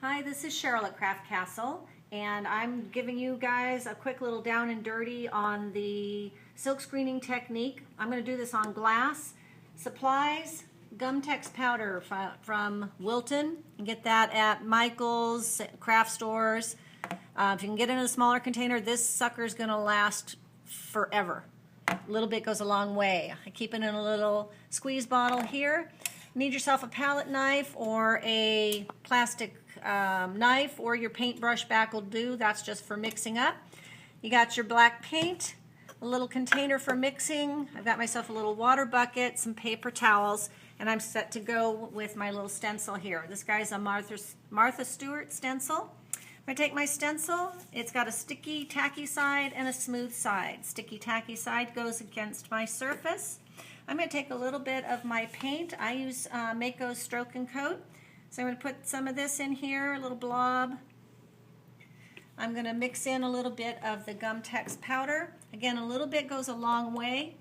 Hi, this is Cheryl at Craft Castle, and I'm giving you guys a quick little down and dirty on the silk screening technique. I'm going to do this on glass. Supplies, Gumtex powder from Wilton. You can get that at Michael's, craft stores. If you can get it in a smaller container, this sucker is going to last forever. A little bit goes a long way. I keep it in a little squeeze bottle here. Need yourself a palette knife or a plastic knife, or your paintbrush back will do. That's just for mixing up. You got your black paint, a little container for mixing. I've got myself a little water bucket, some paper towels, and I'm set to go with my little stencil here. This guy's a Martha Stewart stencil. I take my stencil, it's got a sticky tacky side and a smooth side. Sticky tacky side goes against my surface. I'm going to take a little bit of my paint. I use Mako Stroke and Coat. So I'm going to put some of this in here, a little blob. I'm going to mix in a little bit of the Gumtex powder. Again, a little bit goes a long way.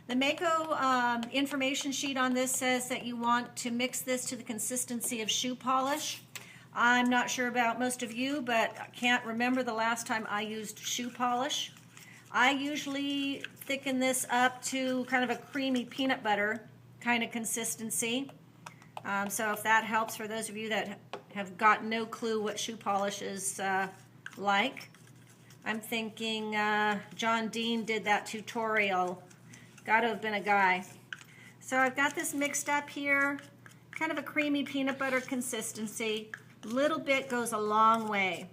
The Mako information sheet on this says that you want to mix this to the consistency of shoe polish. I'm not sure about most of you, but I can't remember the last time I used shoe polish. I usually thicken this up to kind of a creamy peanut butter kind of consistency. So if that helps for those of you that have got no clue what shoe polish is like. I'm thinking John Dean did that tutorial. Got to have been a guy. So I've got this mixed up here, kind of a creamy peanut butter consistency. Little bit goes a long way.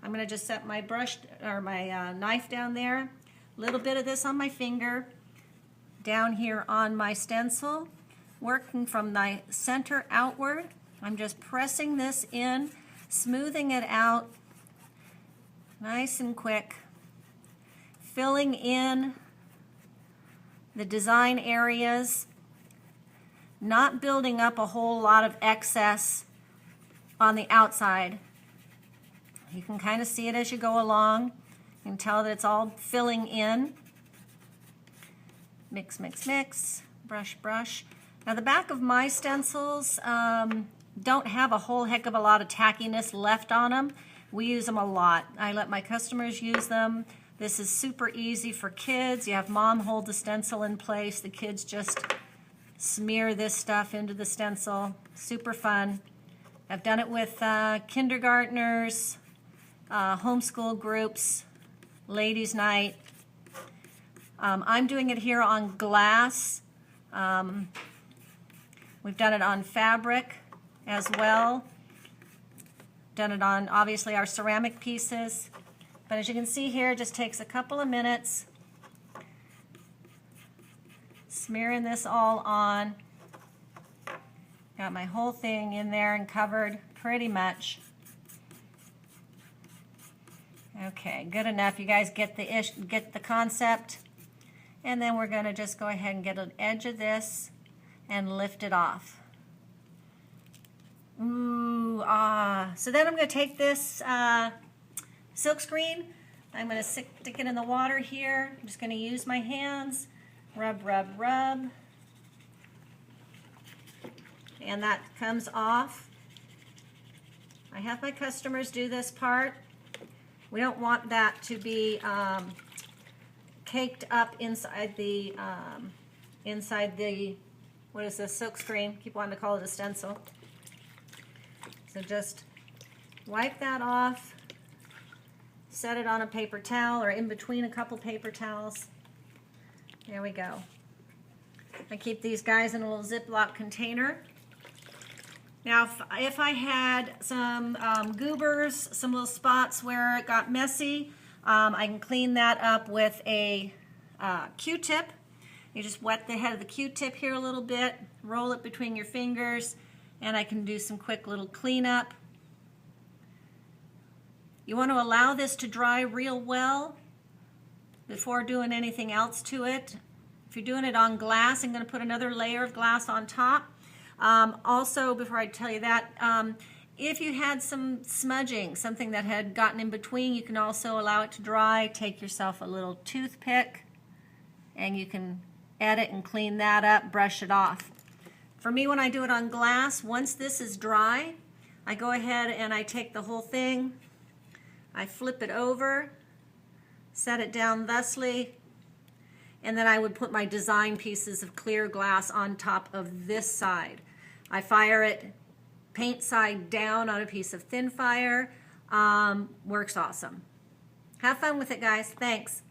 I'm going to just set my brush or my knife down there. Little bit of this on my finger. Down here on my stencil. Working from the center outward. I'm just pressing this in, smoothing it out. Nice and quick. Filling in the design areas. Not building up a whole lot of excess on the outside. You can kind of see it as you go along. You can tell that it's all filling in. Mix, mix, mix. Brush, brush. Now the back of my stencils don't have a whole heck of a lot of tackiness left on them. We use them a lot. I let my customers use them. This is super easy for kids. You have mom hold the stencil in place. The kids just smear this stuff into the stencil. Super fun. I've done it with kindergartners, homeschool groups, ladies' night. I'm doing it here on glass. We've done it on fabric as well. Done it on, obviously, our ceramic pieces. But as you can see here, it just takes a couple of minutes. Smearing this all on. Got my whole thing in there and covered pretty much. Okay, good enough. You guys get the concept. And then we're going to just go ahead and get an edge of this and lift it off. Ooh, ah. So then I'm going to take this silk screen. I'm going to stick it in the water here. I'm just going to use my hands. Rub, rub, rub. And that comes off. I have my customers do this part. We don't want that to be caked up inside the what is this, silk screen? Keep wanting to call it a stencil. So just wipe that off. Set it on a paper towel or in between a couple paper towels. There we go. I keep these guys in a little Ziploc container. Now, if I had some goobers, some little spots where it got messy, I can clean that up with a Q-tip. You just wet the head of the Q-tip here a little bit, roll it between your fingers, and I can do some quick little cleanup. You want to allow this to dry real well before doing anything else to it. If you're doing it on glass, I'm going to put another layer of glass on top. Also, before I tell you that, if you had some smudging, something that had gotten in between, you can also allow it to dry. Take yourself a little toothpick and you can edit and clean that up, brush it off. For me, when I do it on glass, once this is dry, I go ahead and I take the whole thing, I flip it over, set it down thusly, and then I would put my design pieces of clear glass on top of this side. I fire it paint side down on a piece of thin fire. Works awesome. Have fun with it, guys. Thanks.